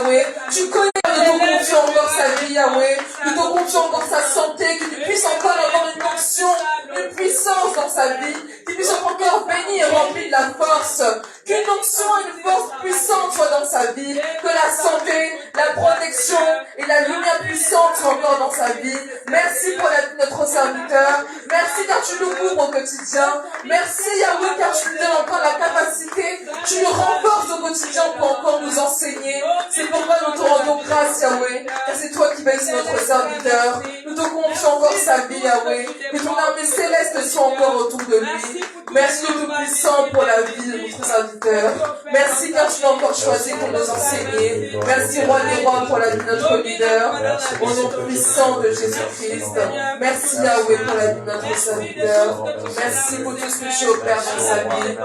Yahweh. Tu connais, nous te confions encore sa vie, Yahweh. Nous te confions encore sa santé, que tu puisses encore avoir une onction, une puissance dans sa vie, qu'il puisse encore bénir et remplir de la force, qu'une onction et une force puissante soient dans sa vie, que la santé, la protection et la lumière puissante soient encore dans sa vie. Merci pour la vie de notre serviteur. Merci car tu nous couvres au quotidien. Merci Yahweh car tu nous donnes encore la capacité, tu nous renforces au quotidien pour encore nous enseigner. C'est pourquoi nous te rendons grâce Yahweh, car c'est toi qui bénis notre serviteur. Nous te confions encore sa vie Yahweh, que ton armée céleste soit encore autour de lui. Merci Tout-Puissant pour la vie de notre serviteur. Merci car tu l'as encore choisi pour nous enseigner. Merci Roi des Rois pour la vie de notre leader. Au nom puissant de Jésus-Christ. Merci Yahweh pour la vie de notre serviteur. Merci pour tout ce que tu opères dans sa vie.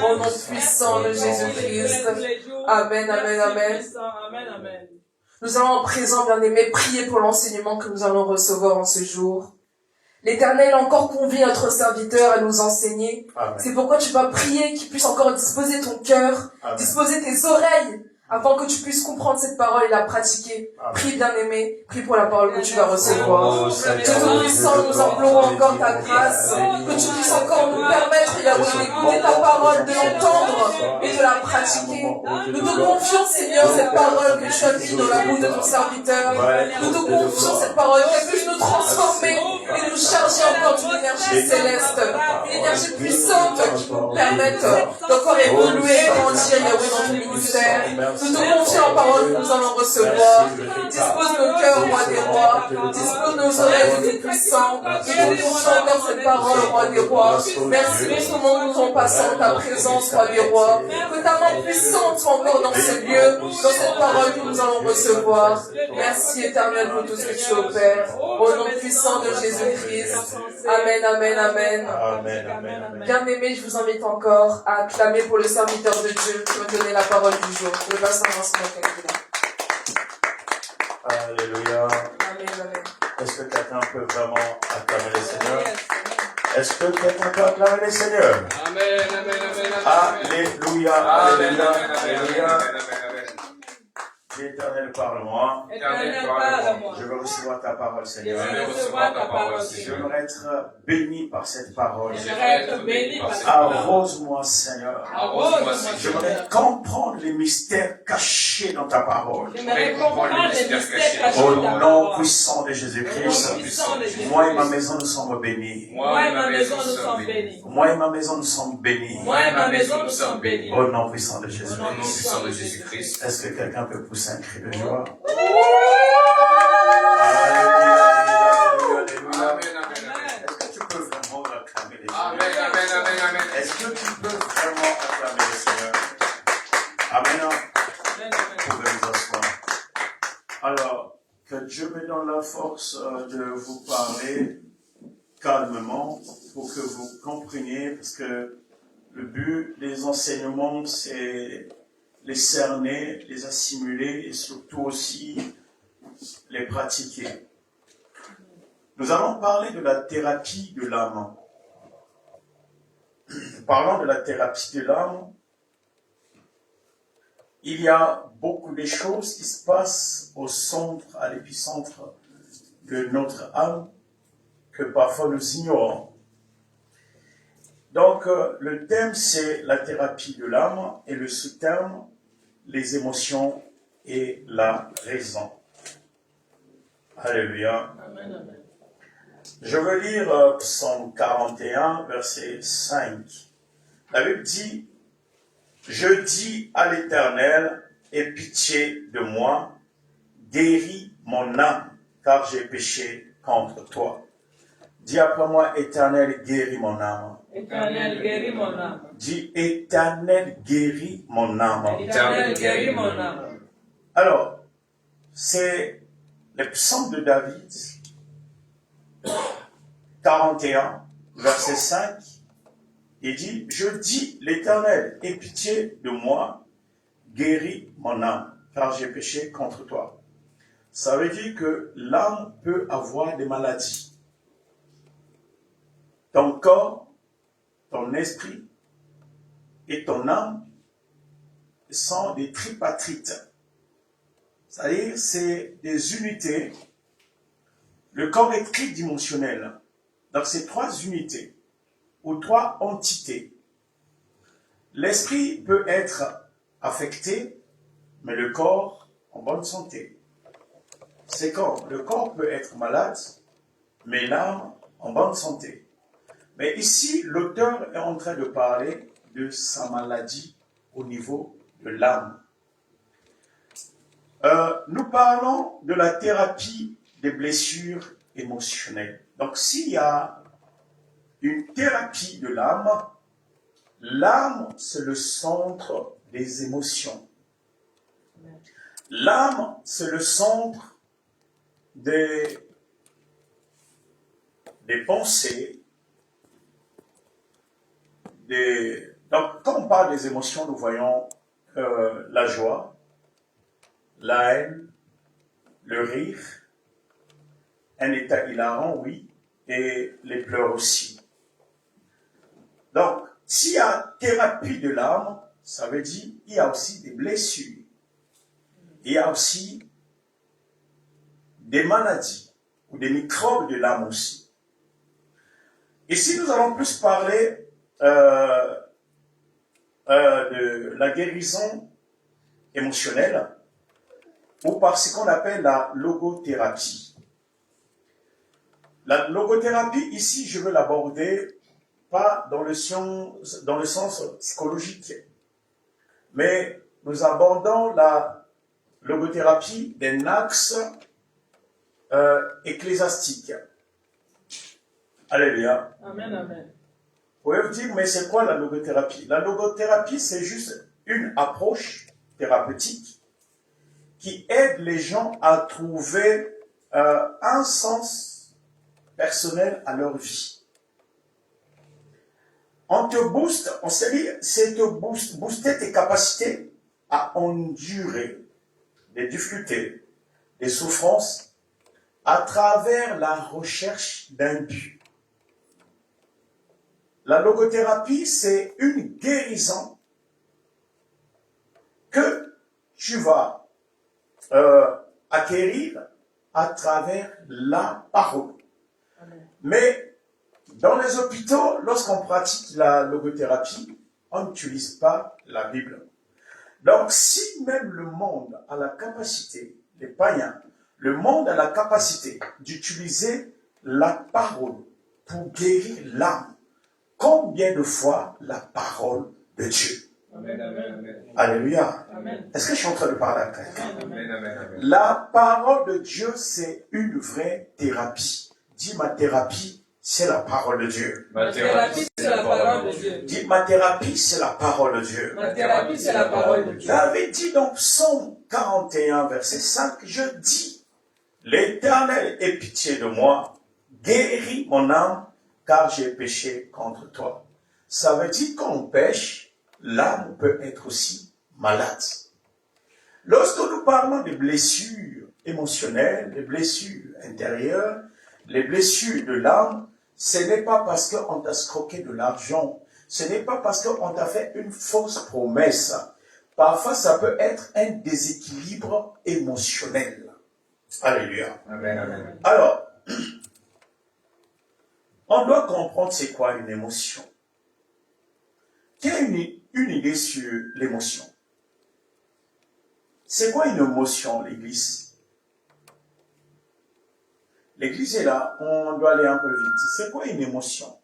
Au nom puissant de Jésus-Christ. Amen, amen, amen. Nous allons en présent, bien-aimés, prier pour l'enseignement que nous allons recevoir en ce jour. L'Éternel a encore convié notre serviteur à nous enseigner. Amen. C'est pourquoi tu vas prier qu'il puisse encore disposer ton cœur, disposer tes oreilles, afin que tu puisses comprendre cette parole et la pratiquer. Amen. Prie, bien-aimé, prie pour la parole que tu vas recevoir. Dieu Tout-Puissant, nous implorons encore ta grâce, que tu puisses encore nous permettre, Yahweh, d'écouter ta parole, de l'entendre et de la pratiquer. Nous te confions, Seigneur, cette parole que tu as mise dans la bouche de ton serviteur. Nous te confions cette parole qu'elle puisse nous transformer et nous charger encore d'une énergie céleste, une énergie puissante qui nous permette d'encore évoluer et grandir, Yahweh, dans ton ministère. Nous te confions en parole que nous allons recevoir. Dispose nos cœurs, Roi des Rois. Dispose nos oreilles, Dieu puissant. Nous te confions encore cette parole, Roi des Rois. Merci pour ce moment que nous avons passé en ta présence, Roi des Rois. Que ta main puissante soit encore dans ce lieu, dans cette parole que nous allons recevoir. Merci, Éternel, pour tout ce que tu opères. Au nom puissant de Jésus-Christ. Amen, amen, amen. Bien-aimés, je vous invite encore à acclamer pour le serviteur de Dieu qui va donner la parole du jour. Le bassin Vincent Calvin. Alléluia. Amen, amen. Est-ce que quelqu'un peut vraiment acclamer le Seigneur? Est-ce que quelqu'un peut acclamer le Seigneur? Amen, amen, amen. Alléluia, alléluia, alléluia. Éternel, parle-moi. Je veux recevoir ta parole, Seigneur. J'aimerais être béni par cette parole. Arrose-moi, Seigneur. J'aimerais comprendre les mystères cachés dans ta parole. Au nom puissant de Jésus-Christ, moi et ma maison nous sommes bénis. Moi et ma maison nous sommes bénis. Moi et ma maison nous sommes bénis. Moi et ma maison nous sommes bénis. Au nom puissant de Jésus. Au nom puissant de Jésus-Christ. Est-ce que quelqu'un peut pousser un cri de joie? Est-ce que tu peux vraiment acclamer le Seigneur? Est-ce que tu peux vraiment acclamer le Seigneur? Amen. Vous pouvez vous asseoir. Alors, que Dieu me donne la force de vous parler calmement pour que vous compreniez, parce que le but des enseignements, c'est les cerner, les assimiler et surtout aussi les pratiquer. Nous allons parler de la thérapie de l'âme. Parlant de la thérapie de l'âme, il y a beaucoup de choses qui se passent au centre, à l'épicentre de notre âme que parfois nous ignorons. Donc, le thème, c'est la thérapie de l'âme et le sous-thème, les émotions et la raison. Alléluia. Amen. Je veux lire Psaume 41, verset 5. La Bible dit, « Je dis à l'Éternel, aie pitié de moi, guéris mon âme, car j'ai péché contre toi. » Dis après moi, Éternel, guéris mon âme. Éternel, guéris mon âme. Dis, Éternel, guéris mon âme. Éternel, guéris mon âme. Alors, c'est le psaume de David, 41, verset 5. Il dit, je dis, l'Éternel, aie pitié de moi, guéris mon âme, car j'ai péché contre toi. Ça veut dire que l'âme peut avoir des maladies. Ton corps, ton esprit et ton âme sont des tripatrites. C'est-à-dire, c'est des unités. Le corps est tridimensionnel. Donc, c'est 3 unités ou 3 entités. L'esprit peut être affecté, mais le corps en bonne santé. C'est quand le corps peut être malade, mais l'âme en bonne santé. Mais ici, l'auteur est en train de parler de sa maladie au niveau de l'âme. Nous parlons de la thérapie des blessures émotionnelles. Donc, s'il y a une thérapie de l'âme, l'âme, c'est le centre des émotions. L'âme, c'est le centre des pensées. Donc, quand on parle des émotions, nous voyons la joie, la haine, le rire, un état hilarant, oui, et les pleurs aussi. Donc, s'il y a thérapie de l'âme, ça veut dire qu'il y a aussi des blessures. Il y a aussi des maladies ou des microbes de l'âme aussi. Ici, nous allons plus parler de la guérison émotionnelle ou par ce qu'on appelle la logothérapie. La logothérapie, ici, je veux l'aborder pas dans le sens psychologique, mais nous abordons la logothérapie d'un axe ecclésiastique. Alléluia. Amen, amen. Vous pouvez vous dire, mais c'est quoi la logothérapie? La logothérapie, c'est juste une approche thérapeutique qui aide les gens à trouver un sens personnel à leur vie. On te booste, on se dit, c'est te booster tes capacités à endurer des difficultés, des souffrances, à travers la recherche d'un but. La logothérapie, c'est une guérison que tu vas acquérir à travers la parole. Amen. Mais dans les hôpitaux, lorsqu'on pratique la logothérapie, on n'utilise pas la Bible. Donc, si même le monde a la capacité, les païens, le monde a la capacité d'utiliser la parole pour guérir l'âme, combien de fois la parole de Dieu? Amen, amen, amen. Alléluia. Amen. Est-ce que je suis en train de parler à quelqu'un? Amen, amen, amen. La parole de Dieu, c'est une vraie thérapie. Dis, ma thérapie, c'est la parole de Dieu. Ma thérapie, c'est la parole de Dieu. Dis, ma thérapie, c'est la parole de Dieu. Ma thérapie, c'est la parole de Dieu. David dit dans Psaume 41, verset 5, je dis, l'Éternel ait pitié de moi, guéris mon âme, car j'ai péché contre toi. Ça veut dire qu'on pêche, l'âme peut être aussi malade. Lorsque nous parlons des blessures émotionnelles, des blessures intérieures, les blessures de l'âme, ce n'est pas parce qu'on t'a scroqué de l'argent, ce n'est pas parce qu'on t'a fait une fausse promesse. Parfois, ça peut être un déséquilibre émotionnel. Alléluia. Amen, amen. Alors, on doit comprendre c'est quoi une émotion. Quelle est une idée sur l'émotion? C'est quoi une émotion, l'Église? L'Église est là, on doit aller un peu vite. C'est quoi une émotion?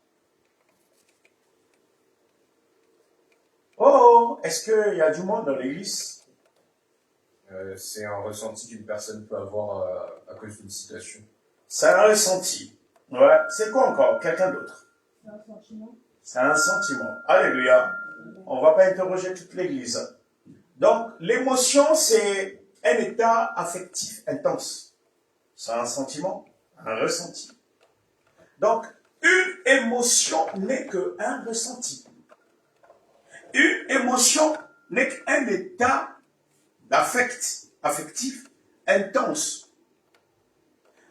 Oh, est-ce qu'il y a du monde dans l'Église? C'est un ressenti qu'une personne peut avoir à cause d'une situation. C'est un ressenti. Ouais. C'est quoi encore? Quelqu'un d'autre? C'est un sentiment. C'est un sentiment. Alléluia. On ne va pas interroger toute l'Église. Donc, l'émotion, c'est un état affectif intense. C'est un sentiment, un ressenti. Donc, une émotion n'est qu'un ressenti. Une émotion n'est qu'un état affectif intense.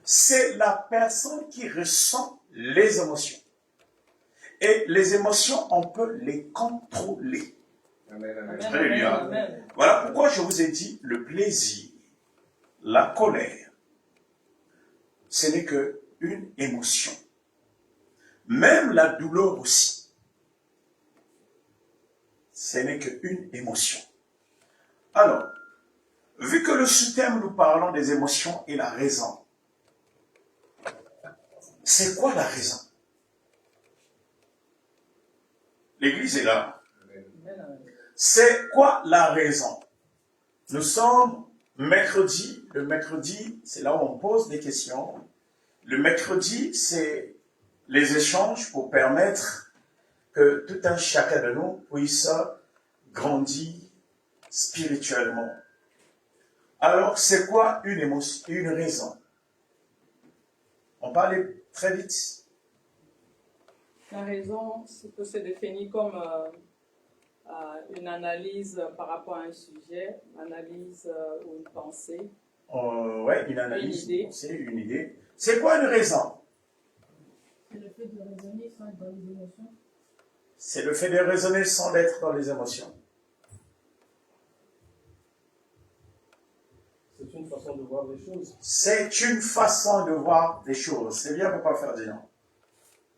C'est la personne qui ressent les émotions. Et les émotions, on peut les contrôler. Amen, amen. Amen, Alléluia. amen, amen. Voilà pourquoi je vous ai dit le plaisir. La colère, ce n'est qu'une émotion. Même la douleur aussi, ce n'est qu'une émotion. Alors, vu que le sous-thème, nous parlons des émotions et la raison, c'est quoi la raison? L'église est là. C'est quoi la raison? Nous sommes mercredi. Le mercredi, c'est là où on pose des questions. Le mercredi, c'est les échanges pour permettre que tout un chacun de nous puisse grandir spirituellement. Alors, c'est quoi une émotion, une raison? On parle très vite. La raison, c'est que c'est défini comme une analyse par rapport à un sujet, une analyse ou une pensée. Oui, une analyse, Une idée. c'est une idée. C'est quoi une raison? C'est le fait de raisonner sans être dans les émotions. C'est le fait de raisonner sans être dans les émotions. C'est une façon de voir les choses. C'est une façon de voir des choses. C'est bien, papa Ferdinand.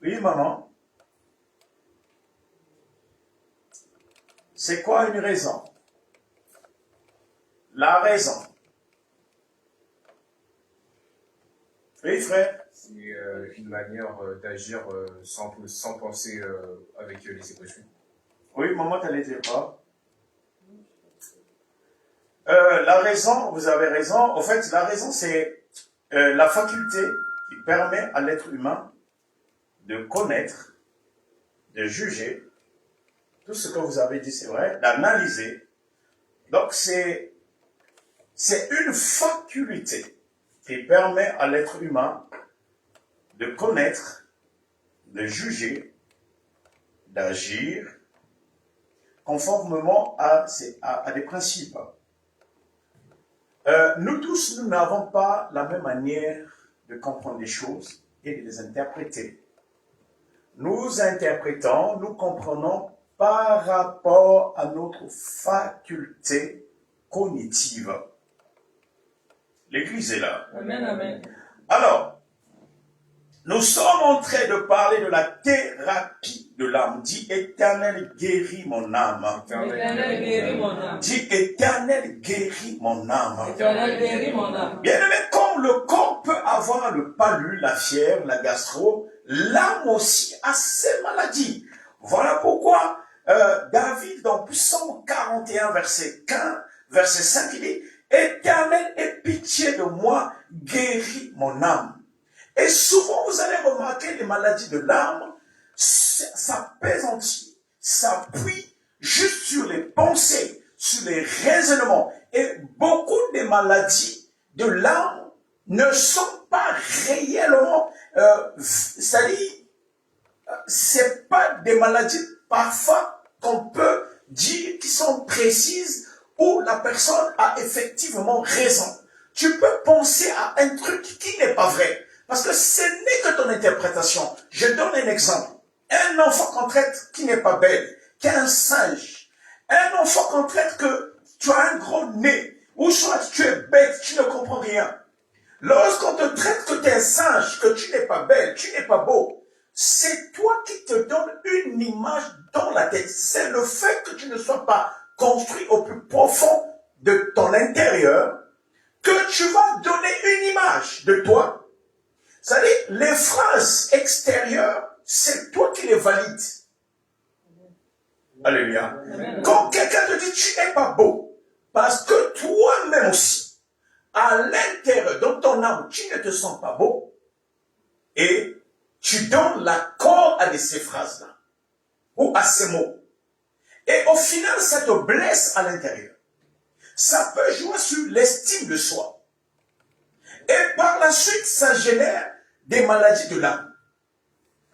Oui, maman? C'est quoi une raison? La raison. Oui, frère? C'est une manière d'agir sans penser avec les émotions. Oui, maman, tu allais dire quoi? La raison, vous avez raison. En fait, la raison, c'est la faculté qui permet à l'être humain de connaître, de juger. Tout ce que vous avez dit, c'est vrai, d'analyser. Donc, c'est une faculté qui permet à l'être humain de connaître, de juger, d'agir conformément à des principes. Nous tous, nous n'avons pas la même manière de comprendre les choses et de les interpréter. Nous interprétons, nous comprenons par rapport à notre faculté cognitive. L'Église est là. Amen, amen. Alors, nous sommes en train de parler de la thérapie de l'âme. Dis, Éternel, guéris mon âme. Éternel, guéris mon âme. Dis, Éternel, guéris mon âme. Éternel, guéris mon âme. Bien aimé, comme le corps peut avoir le palu, la fièvre, la gastro, l'âme aussi a ces maladies. Voilà pourquoi David, dans Psaume 41, verset 5, il dit, Éternel, aie pitié de moi, guéris mon âme. Et souvent, vous allez remarquer les maladies de l'âme, ça pèsentit, ça appuie juste sur les pensées, sur les raisonnements. Et beaucoup de maladies de l'âme ne sont pas réellement, c'est-à-dire, c'est pas des maladies parfois qu'on peut dire qui sont précises où la personne a effectivement raison. Tu peux penser à un truc qui n'est pas vrai. Parce que ce n'est que ton interprétation. Je donne un exemple. Un enfant qu'on traite qui n'est pas belle, qui est un singe. Un enfant qu'on traite que tu as un gros nez, ou soit tu es bête, tu ne comprends rien. Lorsqu'on te traite que tu es un singe, que tu n'es pas belle, tu n'es pas beau, c'est toi qui te donnes une image dans la tête. C'est le fait que tu ne sois pas construit au plus profond de ton intérieur que tu vas donner une image de toi. C'est-à-dire, les phrases extérieures, c'est toi qui les valides. Alléluia. Quand quelqu'un te dit, tu n'es pas beau, parce que toi-même aussi, à l'intérieur, dans ton âme, tu ne te sens pas beau, et tu donnes l'accord à ces phrases-là, ou à ces mots. Et au final, ça te blesse à l'intérieur. Ça peut jouer sur l'estime de soi. Et par la suite, ça génère des maladies de l'âme.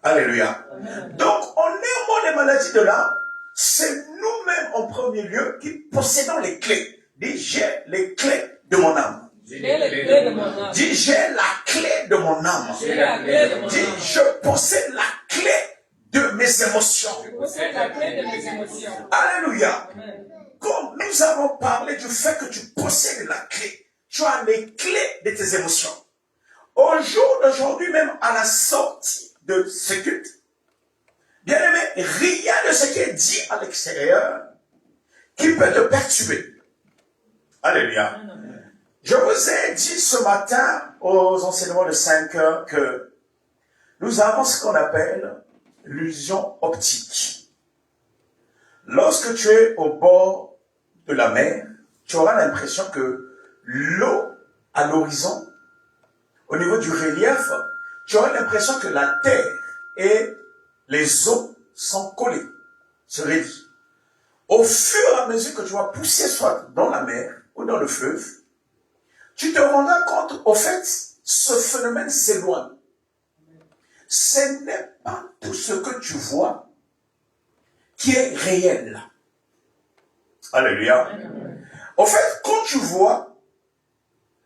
Alléluia. Amen. Donc, en aimant les maladies de l'âme, c'est nous-mêmes en premier lieu qui possédons les clés. Dis, j'ai les clés de mon âme. J'ai les clés de mon âme. Dis, j'ai la clé de mon âme. J'ai la clé de mon âme. Dis, je possède la clé de mes émotions. Je possède la clé de mes émotions. Alléluia. Amen. Comme nous avons parlé du fait que tu possèdes la clé, tu as les clés de tes émotions. Au jour d'aujourd'hui, même à la sortie de ce culte, bien aimé, rien de ce qui est dit à l'extérieur qui peut te perturber. Alléluia. Je vous ai dit ce matin aux enseignements de 5 heures que nous avons ce qu'on appelle l'illusion optique. Lorsque tu es au bord de la mer, tu auras l'impression que l'eau à l'horizon, au niveau du relief, tu auras l'impression que la terre et les eaux sont collées, se raidissent. Au fur et à mesure que tu vas pousser soit dans la mer ou dans le fleuve, tu te rendras compte, au fait, ce phénomène s'éloigne. Ce n'est pas tout ce que tu vois qui est réel. Alléluia. Au fait, quand tu vois,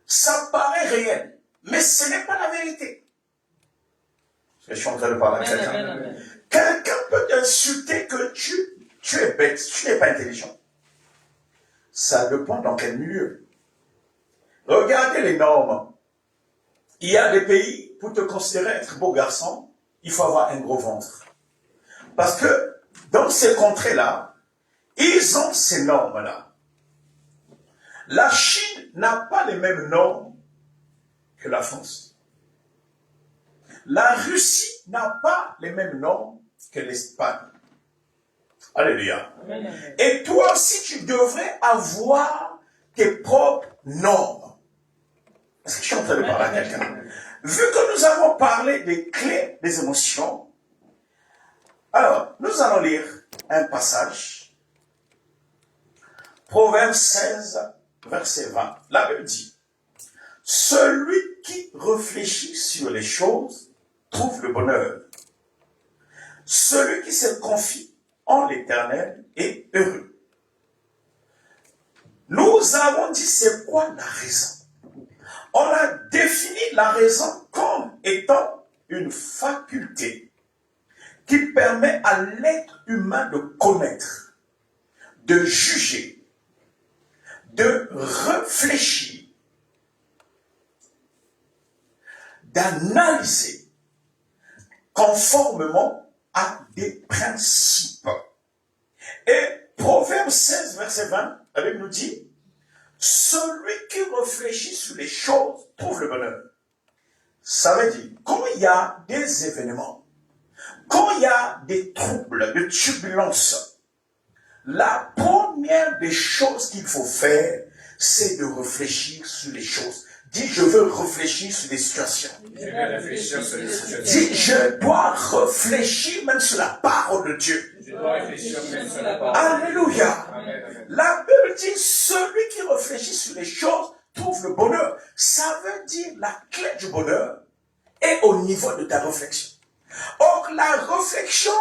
ça paraît réel, mais ce n'est pas la vérité. Je suis en train de parler à quelqu'un. Quelqu'un peut t'insulter que tu es bête, tu n'es pas intelligent. Ça dépend dans quel milieu. Regardez les normes. Il y a des pays, pour te considérer être beau garçon, il faut avoir un gros ventre. Parce que dans ces contrées-là, ils ont ces normes-là. La Chine n'a pas les mêmes normes que la France. La Russie n'a pas les mêmes normes que l'Espagne. Alléluia. Amen. Et toi aussi, tu devrais avoir tes propres normes. Est-ce que je suis en train de parler à quelqu'un? Vu que nous avons parlé des clés des émotions, alors, nous allons lire un passage. Proverbe 16, verset 20. La Bible dit, « Celui qui réfléchit sur les choses trouve le bonheur. Celui qui se confie en l'Éternel est heureux. » Nous avons dit c'est quoi la raison. On a défini la raison comme étant une faculté qui permet à l'être humain de connaître, de juger, de réfléchir, d'analyser conformément à des principes. Et Proverbe 16, verset 20, la Bible nous dit, « Celui qui réfléchit sur les choses trouve le bonheur. » Ça veut dire, quand il y a des événements, quand il y a des troubles, des turbulences, la première des choses qu'il faut faire, c'est de réfléchir sur les choses. Dis, je veux réfléchir sur les situations. Je vais réfléchir sur les situations. Dis, je dois réfléchir même sur la parole de Dieu. Je dois réfléchir même sur la parole. Alléluia. Amen. La Bible dit, celui qui réfléchit sur les choses trouve le bonheur. Ça veut dire la clé du bonheur est au niveau de ta réflexion. Or, la réflexion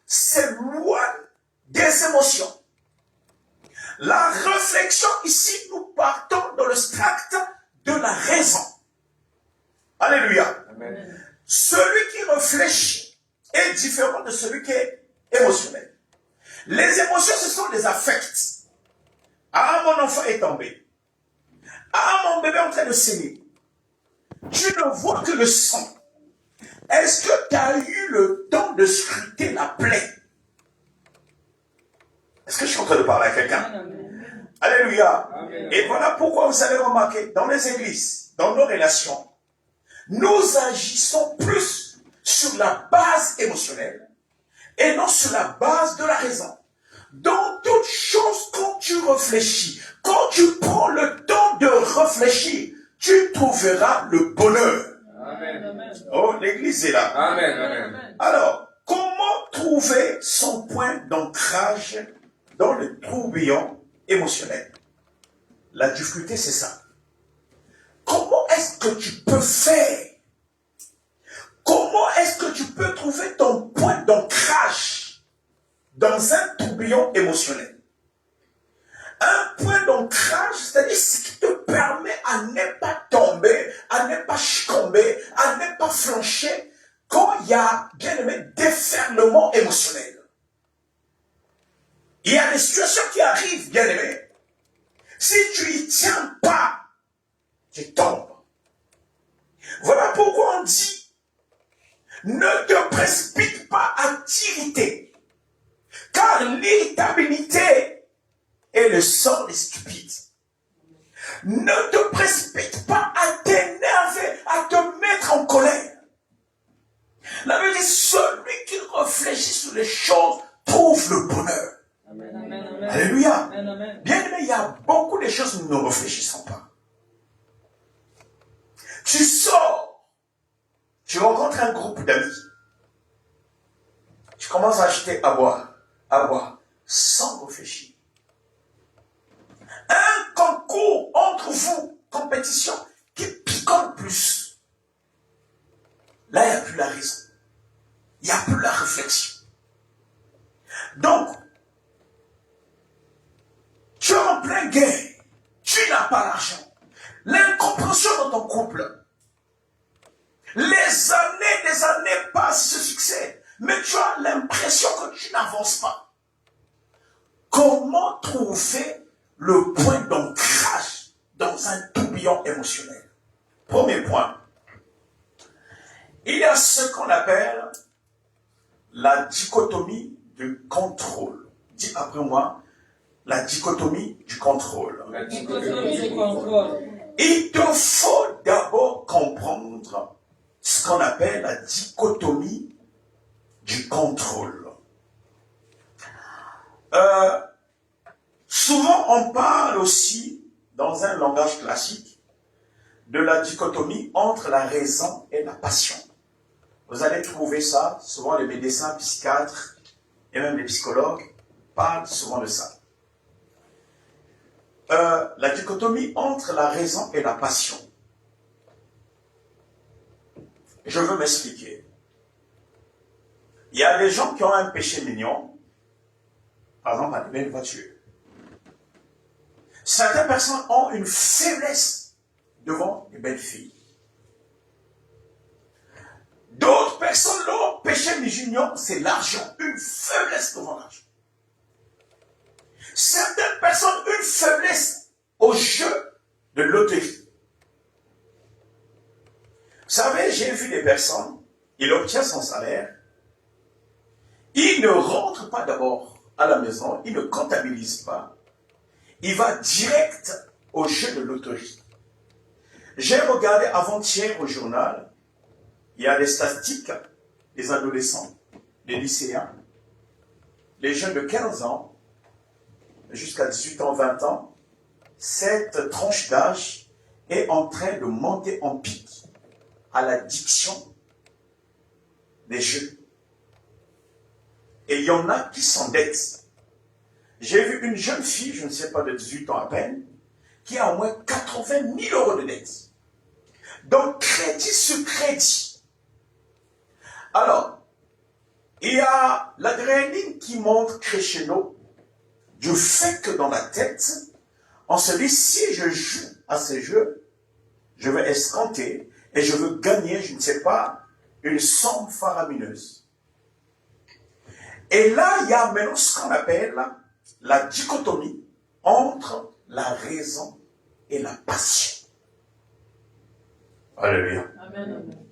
s'éloigne des émotions. La réflexion, ici, nous partons dans le strict de la raison. Alléluia. Amen. Celui qui réfléchit est différent de celui qui est émotionnel. Les émotions, ce sont des affects. Ah, mon enfant est tombé. Ah, mon bébé est en train de saigner. Tu ne vois que le sang. Est-ce que tu as eu le temps de scruter la plaie? Est-ce que je suis en train de parler à quelqu'un? Alléluia. Amen. Et voilà pourquoi vous avez remarqué, dans les églises, dans nos relations, nous agissons plus sur la base émotionnelle et non sur la base de la raison. Dans toute chose, quand tu réfléchis, quand tu prends le temps de réfléchir, tu trouveras le bonheur. Amen. Oh, l'église est là. Amen. Amen. Alors, comment trouver son point d'ancrage dans le tourbillon émotionnel? La difficulté, c'est ça. Comment est-ce que tu peux faire? Comment est-ce que tu peux trouver ton point d'ancrage dans un tourbillon émotionnel? Un point d'ancrage, c'est-à-dire ce qui te permet à ne pas tomber, à ne pas succomber, à ne pas flancher quand il y a, bien aimé, déferlement émotionnel. Il y a des situations qui arrivent, bien aimé. Si tu y tiens pas, Ne te précipite pas à t'irriter, car l'irritabilité est le sort des stupides. Ne te précipite pas à t'énerver, à te mettre en colère. La Bible dit, celui qui réfléchit sur les choses trouve le bonheur. Amen, amen, amen. Alléluia. Amen, amen. Bien aimé, il y a beaucoup de choses que nous ne réfléchissons pas. Tu sors, tu rencontres un groupe d'amis. Tu commences à acheter à boire, sans réfléchir. Un concours entre vous, compétition, qui picole plus. Là, il n'y a plus la raison. Il n'y a plus la réflexion. Donc, tu es en pleine guerre. Tu n'as pas l'argent. L'incompréhension dans ton couple. Des années passent, se succèdent. Mais tu as l'impression que tu n'avances pas. Comment trouver le point d'ancrage dans un tourbillon émotionnel? Premier point. Il y a ce qu'on appelle la dichotomie du contrôle. Dis après moi, la dichotomie du contrôle. La dichotomie du contrôle. Il te faut d'abord comprendre ce qu'on appelle la dichotomie du contrôle. Souvent, on parle aussi, dans un langage classique, de la dichotomie entre la raison et la passion. Vous allez trouver ça, souvent les médecins, psychiatres et même les psychologues parlent souvent de ça. La dichotomie entre la raison et la passion. Je veux m'expliquer. Il y a des gens qui ont un péché mignon, par exemple à des belles voitures. Certaines personnes ont une faiblesse devant les belles filles. D'autres personnes, leur péché mignon, c'est l'argent, une faiblesse devant l'argent. Certaines personnes, une faiblesse au jeu de loterie. Vous savez, j'ai vu des personnes, il obtient son salaire, il ne rentre pas d'abord à la maison, il ne comptabilise pas, il va direct au jeu de loterie. J'ai regardé avant-hier au journal, il y a des statistiques des adolescents, des lycéens, les jeunes de 15 ans, jusqu'à 18 ans, 20 ans, cette tranche d'âge est en train de monter en pic à l'addiction des jeux. Et il y en a qui s'endettent. J'ai vu une jeune fille, je ne sais pas, de 18 ans à peine, qui a au moins 80 000 euros de dette. Donc, crédit sur crédit. Alors, il y a l'adrénaline qui monte crescendo du fait que dans la tête, on se dit, si je joue à ces jeux, je vais escompter et je veux gagner, je ne sais pas, une somme faramineuse. Et là, il y a maintenant ce qu'on appelle la dichotomie entre la raison et la passion. Alléluia. Amen, amen.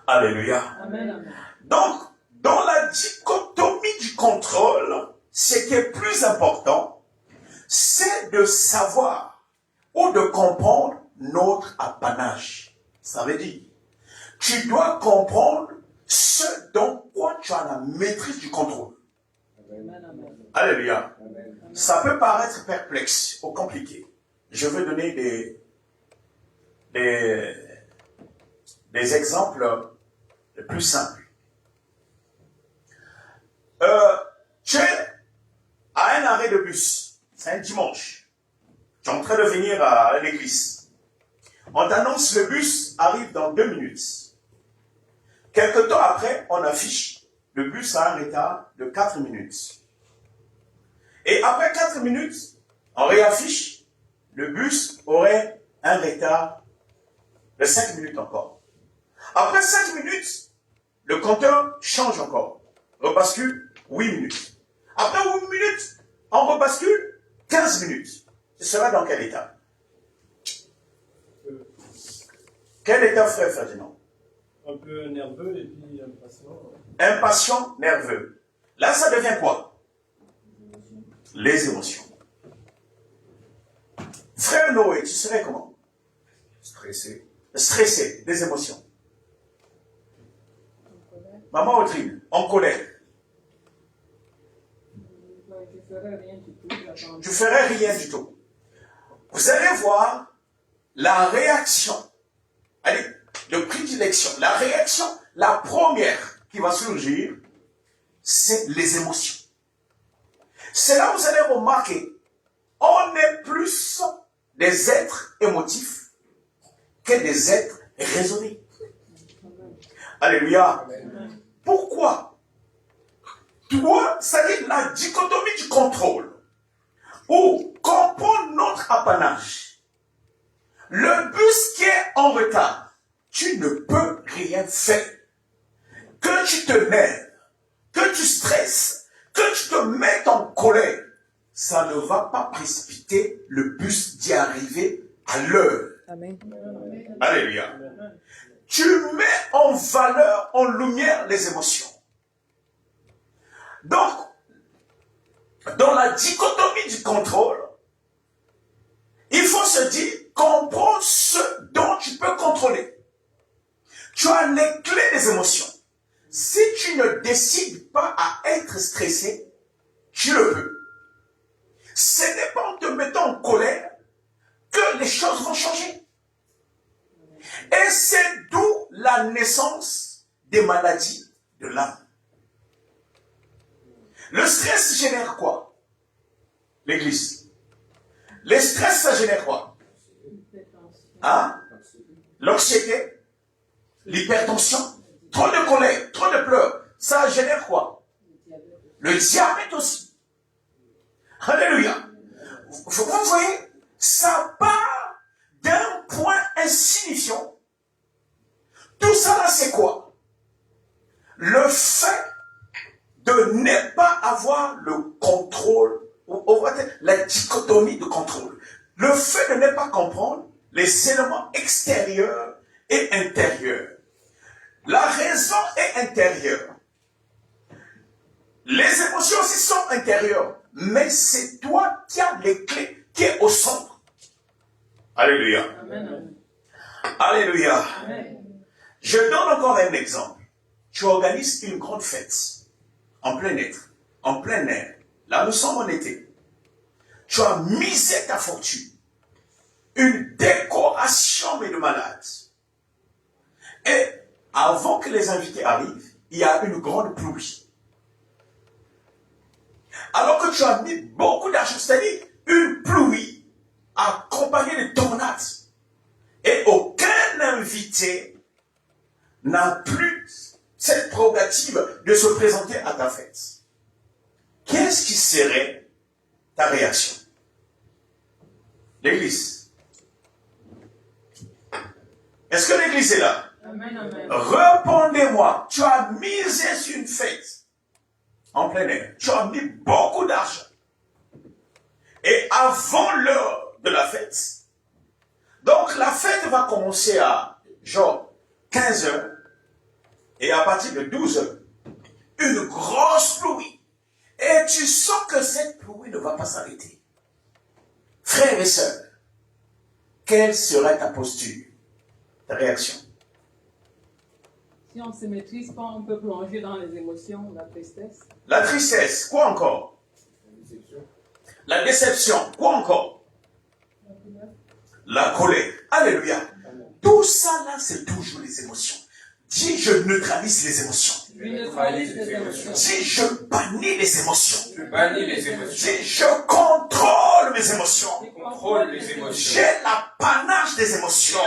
Alléluia. Amen, amen. Donc, dans la dichotomie du contrôle, ce qui est plus important, c'est de savoir ou de comprendre notre apanage. Ça veut dire, tu dois comprendre ce dont quoi tu as la maîtrise du contrôle. Amen, amen. Alléluia. Amen. Ça peut paraître perplexe ou compliqué. Je vais donner des exemples les plus simples. Tu es à un arrêt de bus, c'est un dimanche. Tu es en train de venir à l'église. On t'annonce le bus arrive dans 2 minutes. Quelque temps après, on affiche le bus a un retard de 4 minutes. Et après 4 minutes, on réaffiche le bus aurait un retard de 5 minutes encore. Après 5 minutes, le compteur change encore. Rebascule 8 minutes. Après 8 minutes, on rebascule 15 minutes. Ce sera dans quel état? Quel état, frère Ferdinand? Un peu nerveux et puis impatient. Impatient, nerveux. Là, ça devient quoi? Les émotions. Frère Noé, tu serais comment? Stressé. Stressé, des émotions. Maman Audrine, en colère. Je ferais rien du tout. J'attends. Tu ferais rien du tout. Vous allez voir la réaction, allez, de prédilection, la réaction, la première qui va surgir, c'est les émotions. C'est là où vous allez remarquer, on est plus des êtres émotifs que des êtres raisonnés. Alléluia. Pourquoi? Toi, ça dit la dichotomie du contrôle, où comprend notre apanage. Le bus qui est en retard, tu ne peux rien faire. Que tu te nerves, que tu stresses, que tu te mettes en colère, ça ne va pas précipiter le bus d'y arriver à l'heure. Amen. Alléluia. Tu mets en valeur, en lumière les émotions. Donc, dans la dichotomie du contrôle, il faut se dire, comprends ce dont tu peux contrôler. Tu as les clés des émotions. Si tu ne décides pas à être stressé, tu le peux. Ce n'est pas en te mettant en colère que les choses vont changer. Et c'est d'où la naissance des maladies de l'âme. Le stress génère quoi? L'église. Le stress, ça génère quoi? Hein? L'anxiété, l'hypertension, trop de colère, trop de pleurs. Ça génère quoi? Le diabète aussi. Alléluia. Vous voyez, ça part d'un point insignifiant. Tout ça là, c'est quoi? Le fait de ne pas avoir le contrôle, la dichotomie de contrôle. Le fait de ne pas comprendre les éléments extérieurs et intérieurs. La raison est intérieure. Les émotions aussi sont intérieures. Mais c'est toi qui as les clés, qui est au centre. Alléluia. Amen. Alléluia. Amen. Je donne encore un exemple. Tu organises une grande fête. En plein être. En plein air. Là, nous sommes en été. Tu as misé ta fortune. Une décoration, mais de malade. Et avant que les invités arrivent, il y a une grande pluie. Alors que tu as mis beaucoup d'argent, c'est-à-dire une pluie accompagnée de tornades. Et aucun invité n'a plus cette prérogative de se présenter à ta fête. Qu'est-ce qui serait ta réaction? L'église. Est-ce que l'église est là? Amen, amen. Répondez-moi, tu as misé sur une fête en plein air. Tu as mis beaucoup d'argent. Et avant l'heure de la fête, donc la fête va commencer à genre 15 heures et à partir de 12 heures, une grosse pluie. Et tu sens que cette pluie ne va pas s'arrêter. Frères et sœurs, quelle serait ta posture, ta réaction? Si on ne se maîtrise pas, on peut plonger dans les émotions, la tristesse. La tristesse, quoi encore? La déception, quoi encore? La colère. Alléluia. Tout ça là, c'est toujours les émotions. Dis, je neutralise les émotions. Je neutralise les émotions. Dis, je bannis les émotions. Je bannis les émotions. Dis, je contrôle mes émotions. Je contrôle les émotions. J'ai l'apanage des émotions.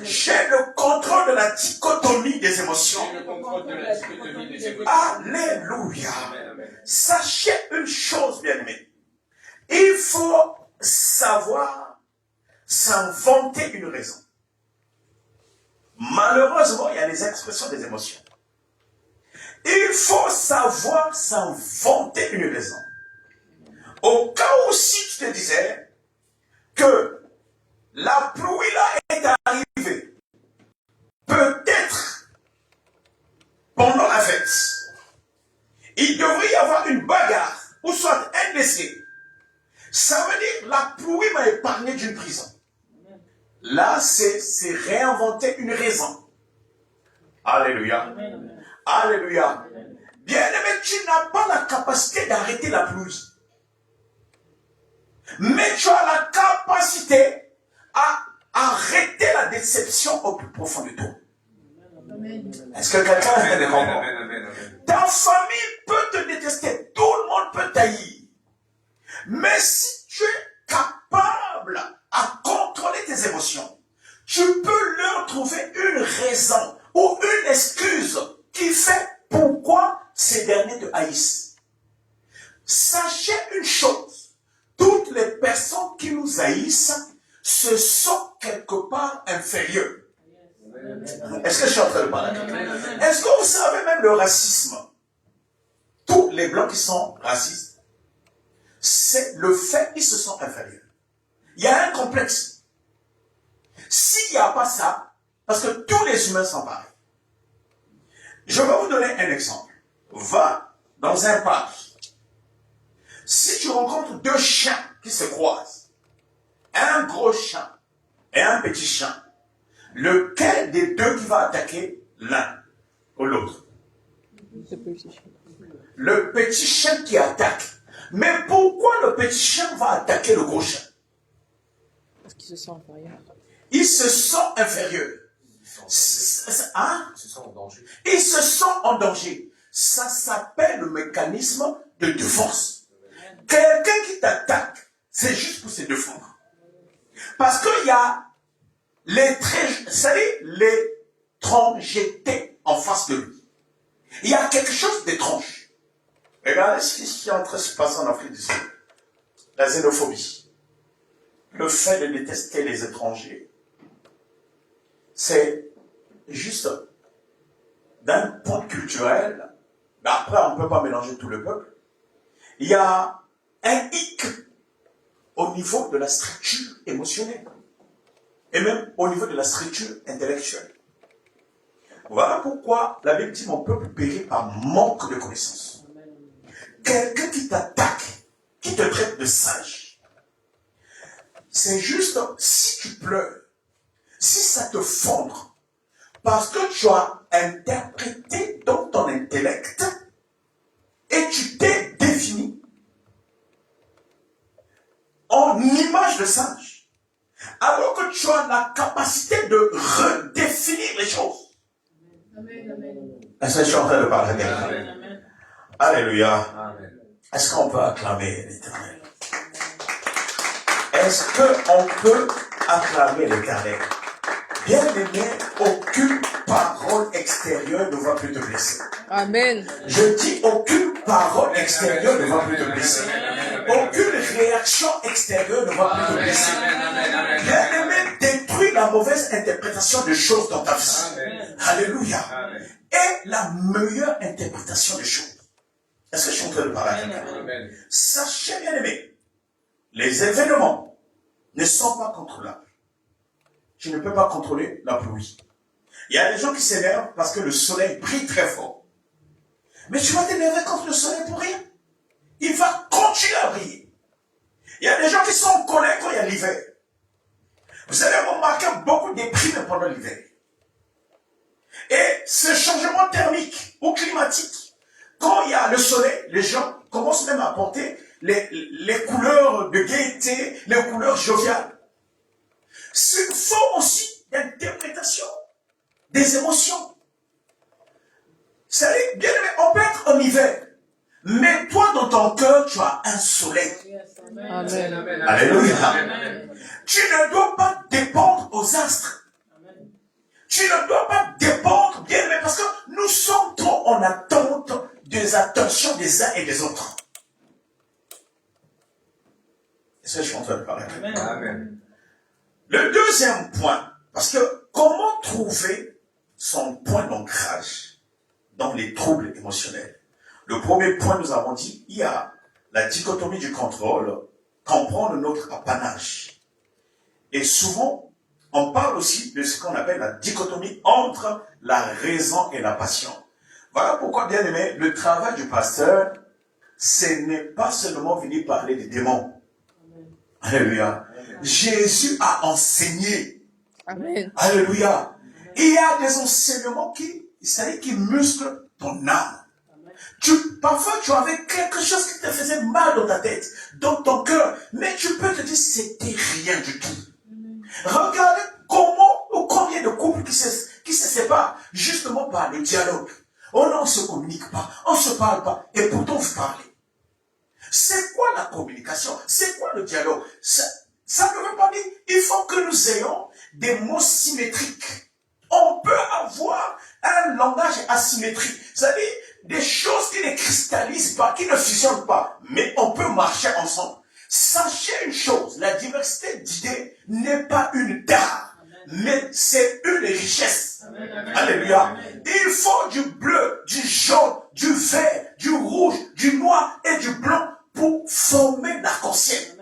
J'ai le contrôle de la dichotomie des émotions. J'ai le contrôle de la dichotomie des émotions. Alléluia. Amen, amen. Sachez une chose, bien-aimé. Il faut savoir s'inventer une raison. Malheureusement, il y a des expressions des émotions. Il faut savoir s'inventer une raison. Au cas où si tu te disais que la pluie là est arrivée, peut-être une prison. Là, c'est réinventer une raison. Alléluia. Alléluia. Bien-aimé, tu n'as pas la capacité d'arrêter la pelouse. Mais tu as la capacité à arrêter la déception au plus profond de toi. Est-ce que quelqu'un est comprend? Ta famille peut te détester. Tout le monde peut taillir. Mais si tu es capable à contrôler tes émotions, tu peux leur trouver une raison ou une excuse qui fait pourquoi ces derniers te haïssent. Sachez une chose, toutes les personnes qui nous haïssent se sont quelque part inférieures. Est-ce que je suis en train de parler? Est-ce que vous savez même le racisme? Tous les blancs qui sont racistes, c'est le fait qu'ils se sont inférieurs. Il y a un complexe. S'il n'y a pas ça, parce que tous les humains sont pareils. Je vais vous donner un exemple. Va dans un parc. Si tu rencontres deux chiens qui se croisent, un gros chien et un petit chien, lequel des deux qui va attaquer l'un ou l'autre? Le petit chien qui attaque. Mais pourquoi le petit chien va attaquer le gros chien? Parce qu'ils se sentent inférieurs. Ils se sentent inférieurs. Hein? Ils se sentent en danger. Ils se sentent en danger. Ça s'appelle le mécanisme de défense. Quelqu'un qui t'attaque, c'est juste pour se défendre. Parce qu'il y a l'étrangeté en face de lui. Il y a quelque chose d'étrange. Regardez ce qui est en train de se passer en Afrique du Sud. La xénophobie. Le fait de détester les étrangers. C'est juste d'un point culturel. Mais après, on ne peut pas mélanger tout le peuple. Il y a un hic au niveau de la structure émotionnelle. Et même au niveau de la structure intellectuelle. Voilà pourquoi la Bible dit mon peuple périt par manque de connaissances. Quelqu'un qui t'attaque, qui te traite de sage. C'est juste si tu pleures, si ça te fondre, parce que tu as interprété dans ton intellect et tu t'es défini en image de sage. Alors que tu as la capacité de redéfinir les choses. Est-ce que je suis en train de parler à quelqu'un? Alléluia. Amen. Est-ce qu'on peut acclamer l'Éternel? Est-ce qu'on peut acclamer l'Éternel? Bien aimé, aucune parole extérieure ne va plus te blesser. Amen. Je dis aucune parole extérieure ne va plus te blesser. Aucune réaction extérieure ne va plus te blesser. Bien aimé, détruis la mauvaise interprétation des choses dans ta vie. Alléluia. Et la meilleure interprétation des choses. Est-ce que je suis en train de parler à quelqu'un? Sachez bien aimé, les événements ne sont pas contrôlables. Tu ne peux pas contrôler la pluie. Il y a des gens qui s'énervent parce que le soleil brille très fort. Mais tu vas t'énerver contre le soleil pour rien. Il va continuer à briller. Il y a des gens qui sont en colère quand il y a l'hiver. Vous allez remarquer beaucoup de déprimes pendant l'hiver. Et ce changement thermique ou climatique, quand il y a le soleil, les gens commencent même à porter les couleurs de gaieté, les couleurs joviales. C'est une forme aussi d'interprétation des émotions. C'est-à-dire, bien aimé, on peut être en hiver, mais toi, dans ton cœur, tu as un soleil. Amen. Alléluia. Tu ne dois pas dépendre aux astres. Tu ne dois pas dépendre, bien aimé, parce que nous sommes trop en attente des attentions des uns et des autres. Est-ce que je suis en train de parler? Amen. Le deuxième point, parce que comment trouver son point d'ancrage dans les troubles émotionnels? Le premier point, nous avons dit, il y a la dichotomie du contrôle, comprendre notre apanage. Et souvent, on parle aussi de ce qu'on appelle la dichotomie entre la raison et la passion. Voilà pourquoi, bien aimé, le travail du pasteur, ce n'est pas seulement venir parler des démons. Alléluia. Jésus a enseigné. Amen. Alléluia. Il y a des enseignements qui musclent ton âme. Parfois, tu avais quelque chose qui te faisait mal dans ta tête, dans ton cœur, mais tu peux te dire, c'était rien du tout. Regardez comment ou combien de couples qui se séparent justement par le dialogue. On ne se communique pas, on ne se parle pas, et pourtant vous parlez. C'est quoi la communication? C'est quoi le dialogue? Ça ne veut pas dire, il faut que nous ayons des mots symétriques. On peut avoir un langage asymétrique. C'est-à-dire des choses qui ne cristallisent pas, qui ne fusionnent pas. Mais on peut marcher ensemble. Sachez une chose, la diversité d'idées n'est pas une tare, mais c'est une richesse. Amen. Alléluia. Amen. Il faut du bleu, du jaune, du vert, du rouge, du noir et du blanc pour former l'arc-en-ciel.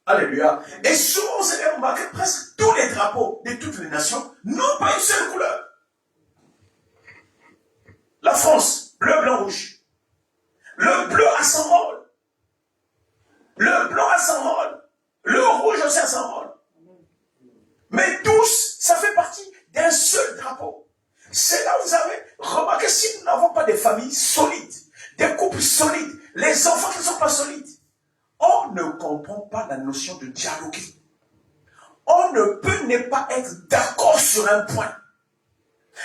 Alléluia. Et souvent, vous allez remarquer presque tous les drapeaux de toutes les nations n'ont pas une seule couleur. La France, bleu, blanc, rouge. Le bleu a son rôle. Le blanc a son rôle. Le rouge aussi a son rôle. Mais tous, ça fait partie d'un seul drapeau. C'est là où vous avez remarqué, si nous n'avons pas des familles solides, des couples solides, les enfants qui ne sont pas solides, on ne comprend pas la notion de dialoguer. On ne peut ne pas être d'accord sur un point.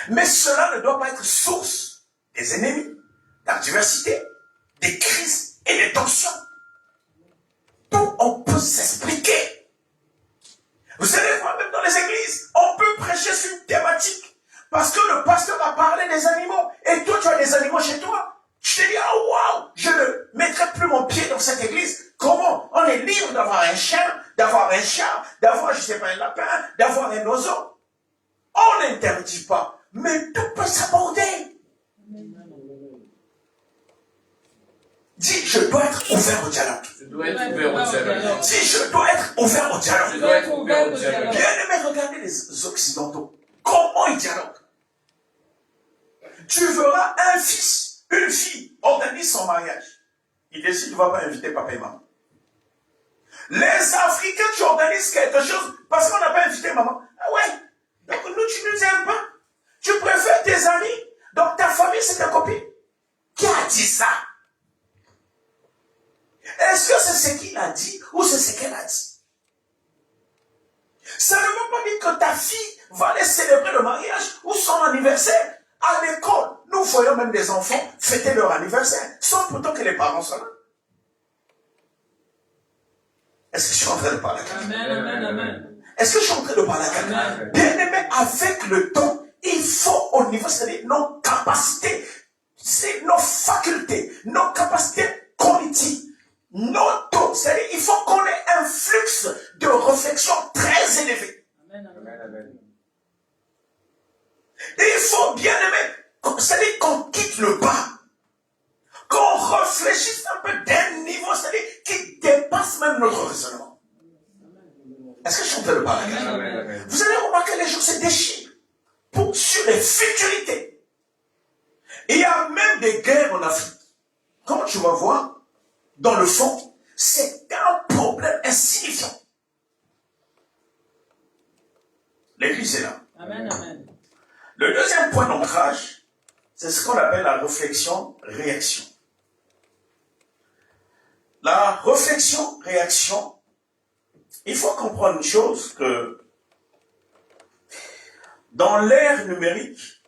Mais cela ne doit pas être source des ennemis, d'adversité, des crises et des tensions. Tout on peut s'expliquer. Vous allez voir, même dans les églises, on peut prêcher sur une thématique. Parce que le pasteur a parlé des animaux. Et toi, tu as des animaux chez toi. Je te dis, oh waouh, je ne mettrai plus mon pied dans cette église. Comment? On est libre d'avoir un chien, d'avoir un chat, d'avoir, je ne sais pas, un lapin, d'avoir un oiseau. On n'interdit pas. Mais tout peut s'aborder. Dis, je dois être ouvert au dialogue. Je dois être ouvert au dialogue. Dis, je dois être ouvert au dialogue. Je dois être ouvert au dialogue. Bien aimé, regardez les Occidentaux. Comment ils dialoguent? Tu verras un fils, une fille, organise son mariage. Il décide, il ne va pas inviter papa et maman. Les Africains, tu organises quelque chose parce qu'on n'a pas invité maman. Ah ouais, donc nous, tu ne nous aimes pas. Tu préfères tes amis, donc ta famille, c'est ta copine. Qui a dit ça? Est-ce que c'est ce qu'il a dit ou c'est ce qu'elle a dit? Ça ne veut pas dire que ta fille va aller célébrer le mariage ou son anniversaire. À l'école, nous voyons même des enfants fêter leur anniversaire, sans pourtant que les parents soient là. Est-ce que je suis en train de parler à quelqu'un? Amen, amen. Est-ce que je suis en train de parler à quelqu'un? Bien aimé, avec le temps, il faut au niveau, c'est-à-dire nos capacités, c'est nos facultés, nos capacités cognitives, c'est-à-dire il faut qu'on ait un flux de réflexion très élevé. Amen, amen. Et il faut bien aimer, c'est-à-dire qu'on quitte le bas, qu'on réfléchisse un peu d'un niveau, c'est-à-dire qui dépasse même notre raisonnement. Est-ce que je suis en train de parler? Vous allez remarquer les gens se déchirent sur les futurités. Il y a même des guerres en Afrique. Quand tu vas voir, dans le fond, c'est un problème insignifiant. L'église est là. Amen, amen. Le deuxième point d'ancrage, c'est ce qu'on appelle la réflexion-réaction. La réflexion-réaction, il faut comprendre une chose que dans l'ère numérique,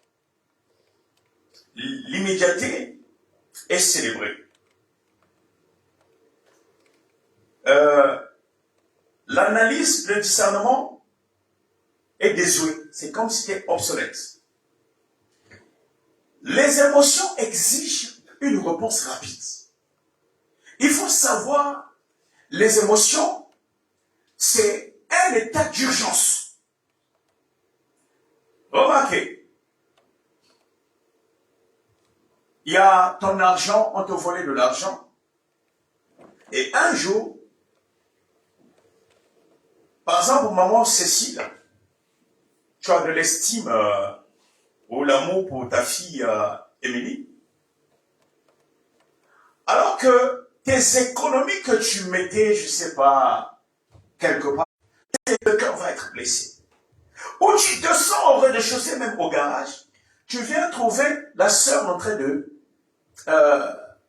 l'immédiateté est célébrée. L'analyse, le discernement est désuet. C'est comme si c'était obsolète. Les émotions exigent une réponse rapide. Il faut savoir, les émotions, c'est un état d'urgence. Remarquez, il y a ton argent, on te volait de l'argent. Et un jour, par exemple, maman Cécile, tu as de l'estime ou l'amour pour ta fille Émilie. Alors que tes économies que tu mettais, je ne sais pas, quelque part, le cœur va être blessé. Ou tu descends au rez-de-chaussée, même au garage, tu viens trouver la sœur en train de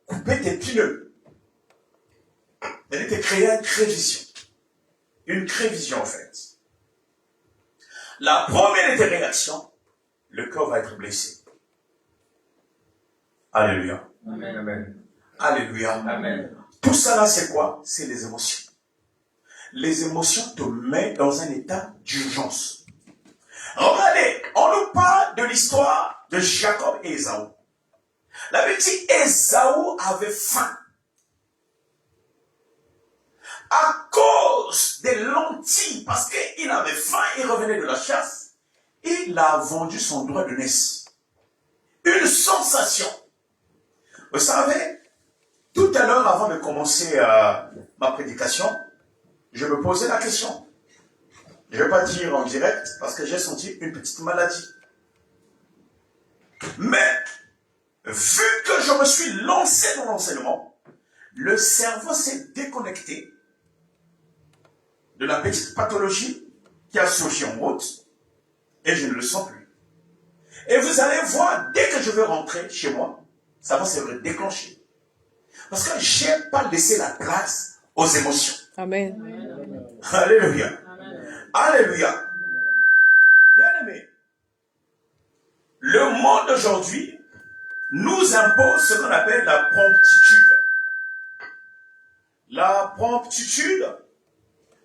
couper tes pneus. Elle était créée une crévision. Une crévision, en fait. La première des réactions, le cœur va être blessé. Alléluia. Amen. Amen. Alléluia. Amen. Tout ça là, c'est quoi? C'est les émotions. Les émotions te mettent dans un état d'urgence. Regardez, on nous parle de l'histoire de Jacob et Ésaü. La Bible dit Ésaü avait faim. À cause des lentilles, parce qu'il avait faim, il revenait de la chasse, il a vendu son droit de naissance. Une sensation. Vous savez, tout à l'heure, avant de commencer ma prédication, je me posais la question. Je ne vais pas dire en direct, parce que j'ai senti une petite maladie. Mais, vu que je me suis lancé dans l'enseignement, le cerveau s'est déconnecté de la petite pathologie qui a surgi en route, et je ne le sens plus. Et vous allez voir, dès que je vais rentrer chez moi, ça va se déclencher. Parce que je n'ai pas laissé la place aux émotions. Amen. Alléluia. Alléluia. Bien-aimés, le monde d'aujourd'hui nous impose ce qu'on appelle la promptitude. La promptitude,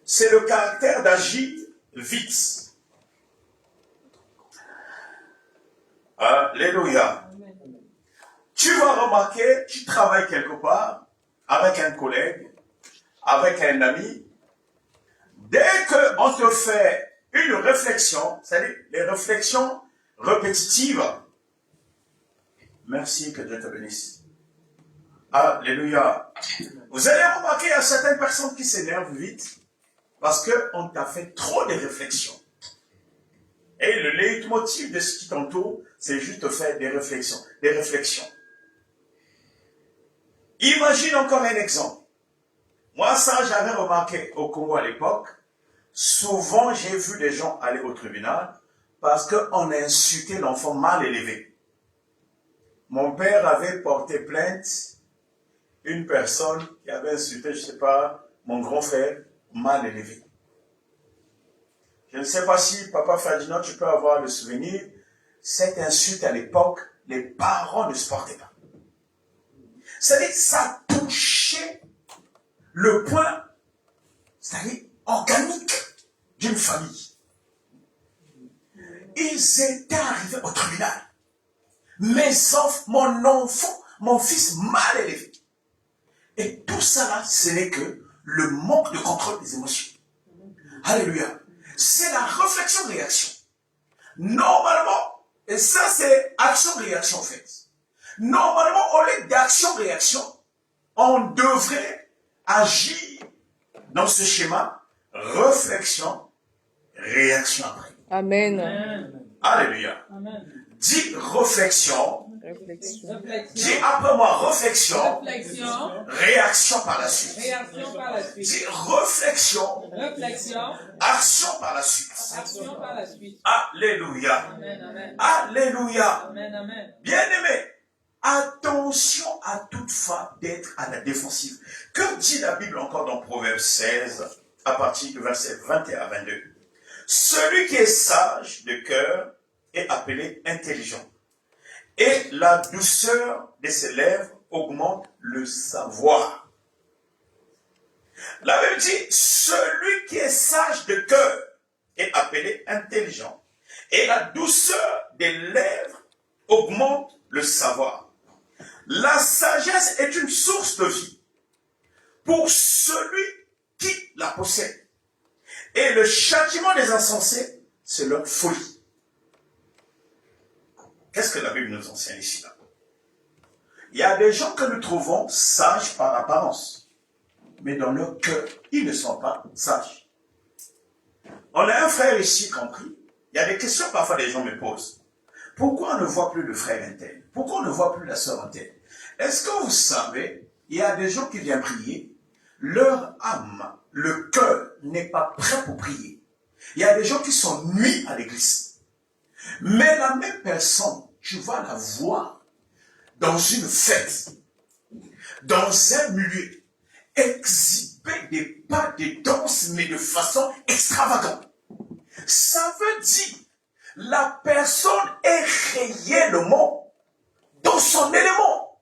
c'est le caractère d'agir vite. Alléluia. Tu vas remarquer, tu travailles quelque part avec un collègue, avec un ami. Dès qu'on te fait une réflexion, c'est-à-dire les réflexions répétitives, merci, que Dieu te bénisse. Alléluia. Vous allez remarquer, il y a certaines personnes qui s'énervent vite parce qu'on t'a fait trop de réflexions. Et le leitmotiv de ce qui t'entoure, c'est juste de faire des réflexions. Des réflexions. Imagine encore un exemple. Moi, ça, j'avais remarqué au Congo à l'époque. Souvent, j'ai vu des gens aller au tribunal parce qu'on a insulté l'enfant mal élevé. Mon père avait porté plainte une personne qui avait insulté, je ne sais pas, mon grand frère mal élevé. Je ne sais pas si, Papa Ferdinand, tu peux avoir le souvenir, cette insulte à l'époque, les parents ne se portaient pas. C'est-à-dire, ça touchait le point, c'est-à-dire organique d'une famille. Ils étaient arrivés au tribunal. Mon enfant, mon fils mal élevé. Et tout ça là, ce n'est que le manque de contrôle des émotions. Alléluia. C'est la réflexion-réaction. Normalement, et ça c'est action-réaction en fait. Normalement, au lieu d'action-réaction, on devrait agir dans ce schéma, réflexion, réaction après. Amen. Alléluia. Amen. Dis réflexion. Réflexion. Dis après moi réflexion. Réflexion. Réaction par la suite. Réaction par la suite. Dis réflexion. Réflexion. Action par la suite. Action par la suite. Alléluia. Amen, amen. Alléluia. Amen, amen. Bien-aimé, attention à toutefois d'être à la défensive. Que dit la Bible encore dans Proverbe 16, à partir du verset 21 à 22? Celui qui est sage de cœur est appelé intelligent. Et la douceur de ses lèvres augmente le savoir. La Bible dit, celui qui est sage de cœur est appelé intelligent. Et la douceur des lèvres augmente le savoir. La sagesse est une source de vie pour celui qui la possède. Et le châtiment des insensés, c'est leur folie. Qu'est-ce que la Bible nous enseigne ici là? Il y a des gens que nous trouvons sages par apparence, mais dans leur cœur, ils ne sont pas sages. On a un frère ici compris. Il y a des questions parfois les gens me posent. Pourquoi on ne voit plus le frère intel? Pourquoi on ne voit plus la sœur intel? Est-ce que vous savez, il y a des gens qui viennent prier, leur âme, le cœur n'est pas prêt pour prier. Il y a des gens qui sont nuits à l'église. Mais la même personne, tu vas la voir dans une fête, dans un milieu, exhiber des pas de danse, mais de façon extravagante. Ça veut dire, la personne est réellement dans son élément.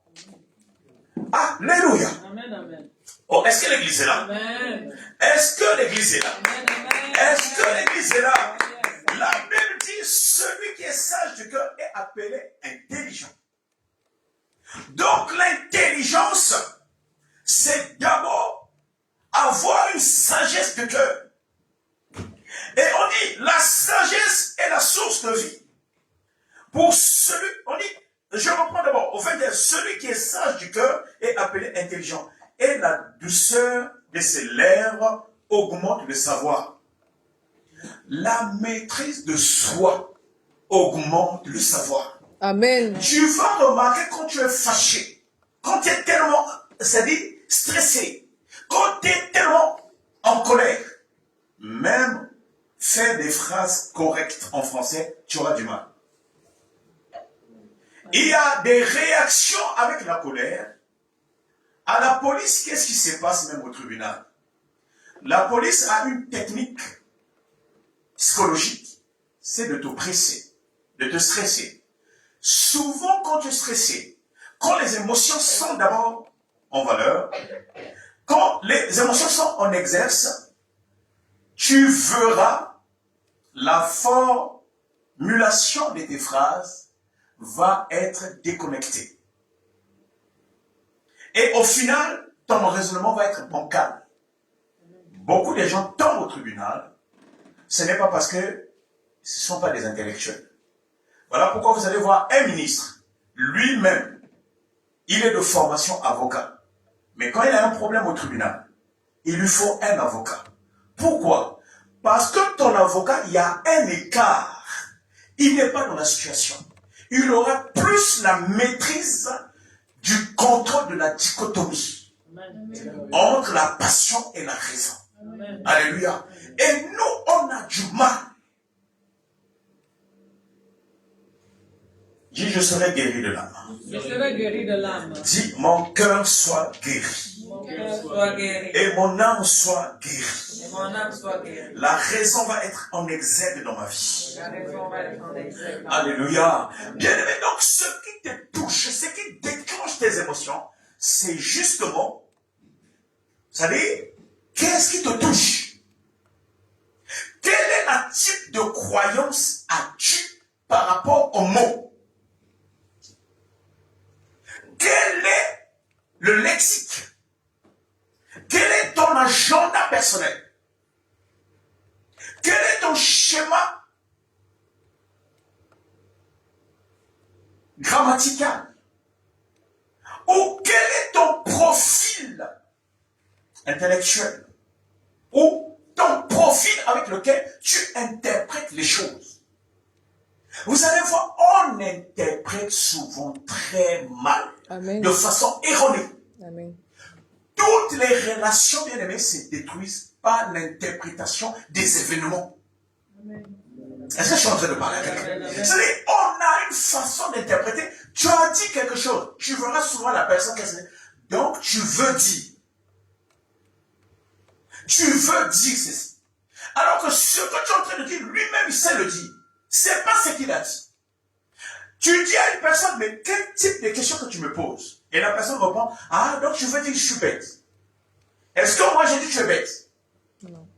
Alléluia. Amen, amen. Oh, est-ce que l'église est là? Amen. Est-ce que l'église est là? Amen, amen. Est-ce que l'église est là? Yes. La Bible dit, celui qui est sage du cœur est appelé intelligent. Donc l'intelligence, c'est d'abord avoir une sagesse de cœur. Et on dit, la sagesse est la source de vie. Pour celui, on dit, je reprends d'abord, au 21, celui qui est sage du cœur est appelé intelligent. Et la douceur de ses lèvres augmente le savoir. La maîtrise de soi augmente le savoir. Amen. Tu vas remarquer quand tu es fâché, quand tu es tellement, c'est-à-dire stressé, quand tu es tellement en colère, même faire des phrases correctes en français, tu auras du mal. Il y a des réactions avec la colère. À la police, qu'est-ce qui se passe même au tribunal? La police a une technique psychologique, c'est de te presser, de te stresser. Souvent, quand tu es stressé, quand les émotions sont d'abord en valeur, quand les émotions sont en exerce, tu verras la formulation de tes phrases va être déconnectée. Et au final, ton raisonnement va être bancal. Beaucoup de gens tombent au tribunal, ce n'est pas parce que ce ne sont pas des intellectuels. Voilà pourquoi vous allez voir un ministre, lui-même, il est de formation avocat. Mais quand il a un problème au tribunal, il lui faut un avocat. Pourquoi? Parce que ton avocat, il y a un écart. Il n'est pas dans la situation. Il aura plus la maîtrise du contrôle de la dichotomie entre la passion et la raison. Amen. Alléluia. Et nous, on a du mal. Dis, je serai guéri de l'âme. Je serai guéri de l'âme. Dis, mon cœur soit guéri. Mon cœur soit guéri. Et mon âme soit guérie. Et mon âme soit guérie. La raison va être en exergue dans ma vie. La raison va être en exergue. Alléluia. Bien aimé, donc ce qui te touche, ce qui déclenche tes émotions, c'est justement, vous savez, qu'est-ce qui te touche? Quel est le type de croyance as-tu par rapport au mot? Quel est le lexique? Quel est ton agenda personnel? Quel est ton schéma grammatical? Ou quel est ton profil intellectuel? Ou ton profil avec lequel tu interprètes les choses? Vous allez voir, on interprète souvent très mal, Amen. de façon erronée. Amen. Toutes les relations, bien aimées, se détruisent par l'interprétation des événements. Est-ce que je suis en train de parler à quelqu'un? C'est-à-dire, on a une façon d'interpréter. Tu as dit quelque chose, tu verras souvent la personne qui dit. Donc, tu veux dire. Tu veux dire ceci. Alors que ce que tu es en train de dire, lui-même, il sait le dire. C'est pas ce qu'il a dit. Tu dis à une personne, mais quel type de question que tu me poses? Et la personne répond, ah, donc tu veux dire que je suis bête. Est-ce que moi j'ai dit que tu es bête? Non.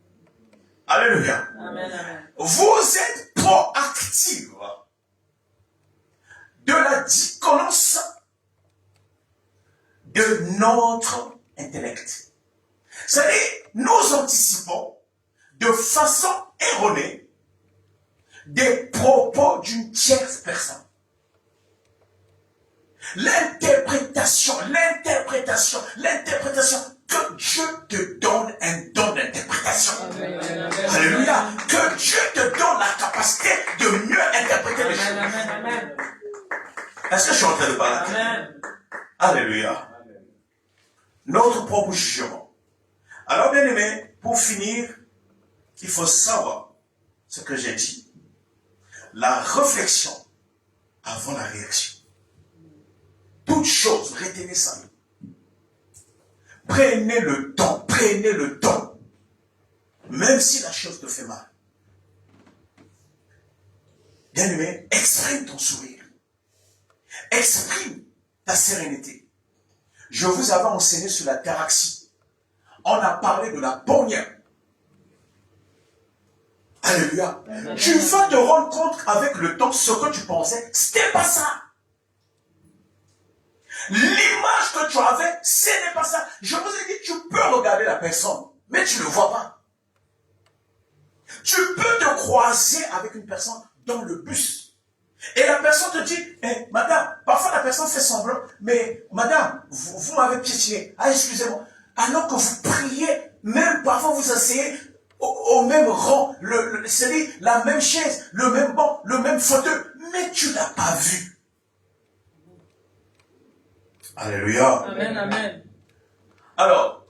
Alléluia. Amen, amen. Vous êtes proactive de la dissonance de notre intellect. C'est-à-dire, nous anticipons de façon erronée des propos d'une tierce personne. L'interprétation, que Dieu te donne un don d'interprétation. Alléluia. Que Dieu te donne la capacité de mieux interpréter les choses. Amen. Est-ce que je suis en train de parler? Amen. Alléluia. Notre propre jugement. Alors, bien aimé, pour finir, il faut savoir ce que j'ai dit. La réflexion avant la réaction. Toute chose, retenez ça. Prenez le temps, même si la chose te fait mal. Bien-aimé, exprime ton sourire. Exprime ta sérénité. Je vous avais enseigné sur la taraxie. On a parlé de la bonnière. Alléluia. Tu vas te rendre compte avec le temps ce que tu pensais, c'était pas ça. L'image que tu avais, ce n'est pas ça. Je vous ai dit, tu peux regarder la personne, mais tu ne le vois pas. Tu peux te croiser avec une personne dans le bus. Et la personne te dit, madame, parfois la personne fait semblant, mais madame, vous m'avez piétiné. Ah, excusez-moi. Alors que vous priez, même parfois vous asseyez au même rang, c'est-à-dire la même chaise, le même banc, le même fauteuil, mais tu ne l'as pas vu. Alléluia. Amen, amen. Alors,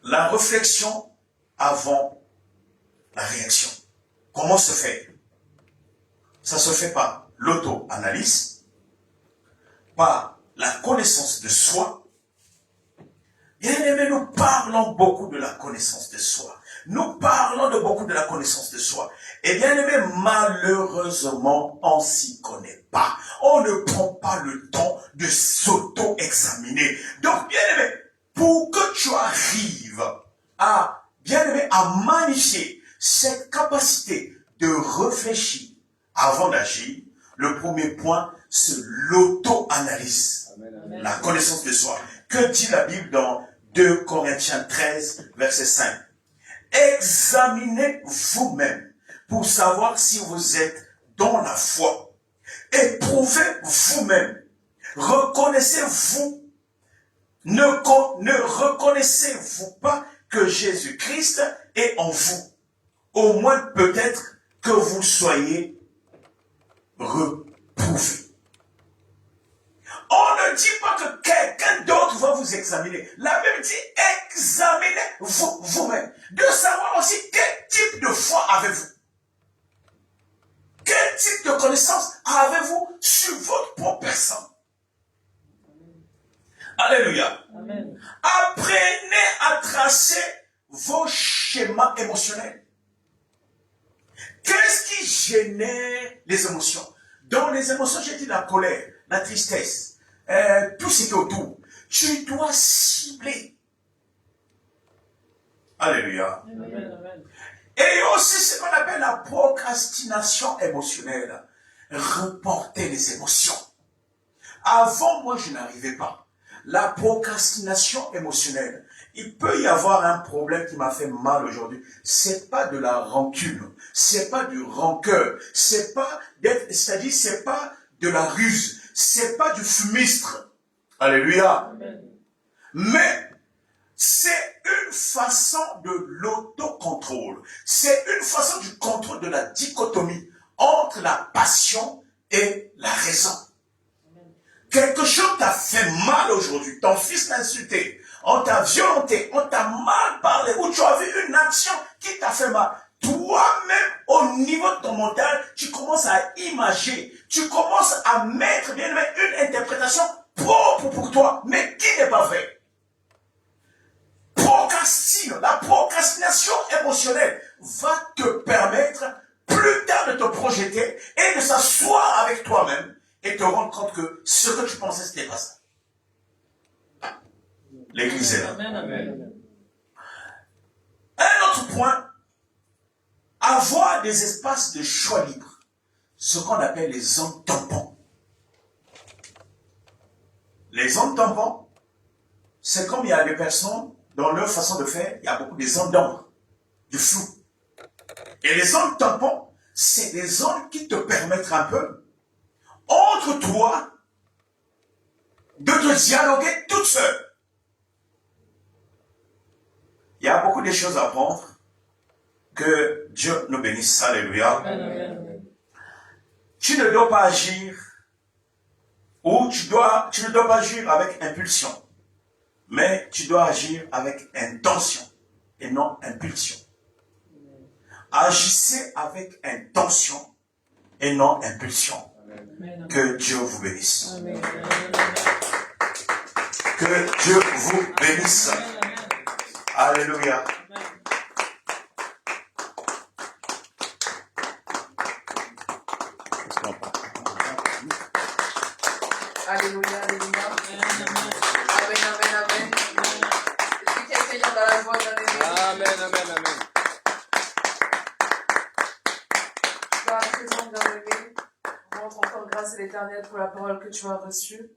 la réflexion avant la réaction. Comment se fait? Ça se fait par l'auto-analyse, par la connaissance de soi. Bien aimé, nous parlons beaucoup de la connaissance de soi. Nous parlons de beaucoup de la connaissance de soi. Et bien aimé, malheureusement, on s'y connaît pas. On ne prend pas le temps de s'auto-examiner. Donc, bien aimé, pour que tu arrives à, bien aimé, à magnifier cette capacité de réfléchir avant d'agir, le premier point, c'est l'auto-analyse. La connaissance de soi. Que dit la Bible dans 2 Corinthiens 13, verset 5? Examinez vous-même pour savoir si vous êtes dans la foi. Éprouvez vous-même. Reconnaissez-vous. Ne reconnaissez-vous pas que Jésus-Christ est en vous? Au moins peut-être que vous soyez reprouvé. On ne dit pas que quelqu'un d'autre va vous examiner. La Bible dit, examinez-vous vous-même. De savoir aussi quel type de foi avez-vous. Quel type de connaissance avez-vous sur votre propre personne. Alléluia. Amen. Apprenez à tracer vos schémas émotionnels. Qu'est-ce qui génère les émotions? Dans les émotions, j'ai dit la colère, la tristesse, tout ce qui est autour. Tu dois cibler. Alléluia. Amen, amen. Et il y a aussi ce qu'on appelle la procrastination émotionnelle. Reporter les émotions. Avant, moi, je n'arrivais pas. La procrastination émotionnelle. Il peut y avoir un problème qui m'a fait mal aujourd'hui. C'est pas de la rancune. C'est pas du rancœur. C'est pas c'est-à-dire, c'est pas de la ruse. C'est pas du fumistre. Alléluia. Amen. Mais, c'est une façon de l'autocontrôle. C'est une façon du contrôle de la dichotomie entre la passion et la raison. Quelque chose t'a fait mal aujourd'hui. Ton fils t'a insulté. On t'a violenté. On t'a mal parlé. Ou tu as vu une action qui t'a fait mal. Toi-même, au niveau de ton mental, tu commences à imager. Tu commences à mettre bien une interprétation propre pour toi, mais qui n'est pas vraie. Procrastine. La procrastination émotionnelle va te permettre plus tard de te projeter et de s'asseoir avec toi-même et te rendre compte que ce que tu pensais, c'était pas ça. L'église est là. Amen, amen. Un autre point, avoir des espaces de choix libres. Ce qu'on appelle les zones tampons. Les zones tampons, c'est comme il y a des personnes, dans leur façon de faire, il y a beaucoup de zones d'ombre, de flou. Et les zones tampons, c'est des zones qui te permettent un peu, entre toi, de te dialoguer toute seule. Il y a beaucoup de choses à apprendre. Que Dieu nous bénisse. Alléluia. Amen, amen. Tu ne dois pas agir, ou tu ne dois pas agir avec impulsion, mais tu dois agir avec intention et non impulsion. Agissez avec intention et non impulsion. Que Dieu vous bénisse. Amen. Que Dieu vous bénisse. Alléluia. Alléluia, alléluia. Amen, amen, amen. Est-ce que quelqu'un dans la voix d'un aimé? Amen, amen, amen. Tu vas à présent, bien-aimé, rendre encore grâce à l'Éternel pour la parole que tu as reçue.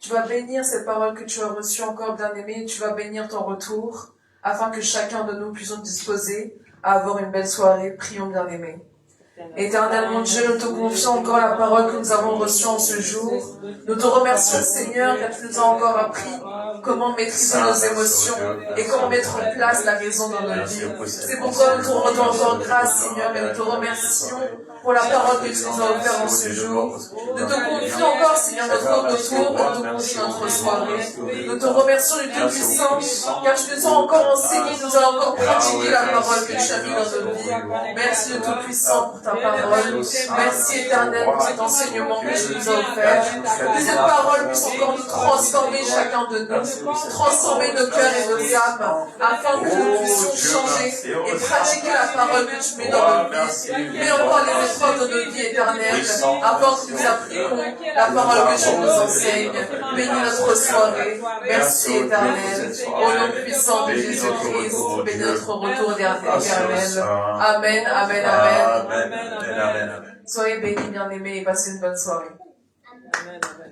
Tu vas bénir cette parole que tu as reçue encore, bien-aimé, et tu vas bénir ton retour, afin que chacun de nous puissions disposer à avoir une belle soirée. Prions, bien-aimé. Éternel mon Dieu, nous te confions encore la parole que nous avons reçue en ce jour. Nous te remercions, Seigneur, car tu nous as encore appris comment maîtriser nos émotions et comment mettre en place la raison dans nos vies. C'est pourquoi nous te rendons encore grâce, Seigneur, et nous te remercions pour la parole que tu nous as offerte en ce jour. Nous te confions encore, Seigneur, notre retour, et nous te confions notre soirée. Nous te remercions du Tout-Puissant, car tu nous as encore enseigné, nous as encore pratiqué la parole que tu as mis dans nos vies. Merci, le Tout-Puissant, pour ta parole. Merci, Éternel, pour cet enseignement que tu nous as offert. Que cette parole puisse encore nous transformer chacun de nous, transformer nos cœurs et nos âmes, afin que nous puissions changer et pratiquer la parole que tu mets dans nos vies. Mais encore les épreuves de nos vies éternelles, afin que nous appliquions la parole que tu nous enseignes. Bénis notre soirée. Merci, Éternel. Au nom puissant de Jésus-Christ, bénis notre retour éternel. Amen, amen, amen. Amen, amen, amen. Soyez bénis, bien-aimés, et passez une bonne soirée. Amen, amen.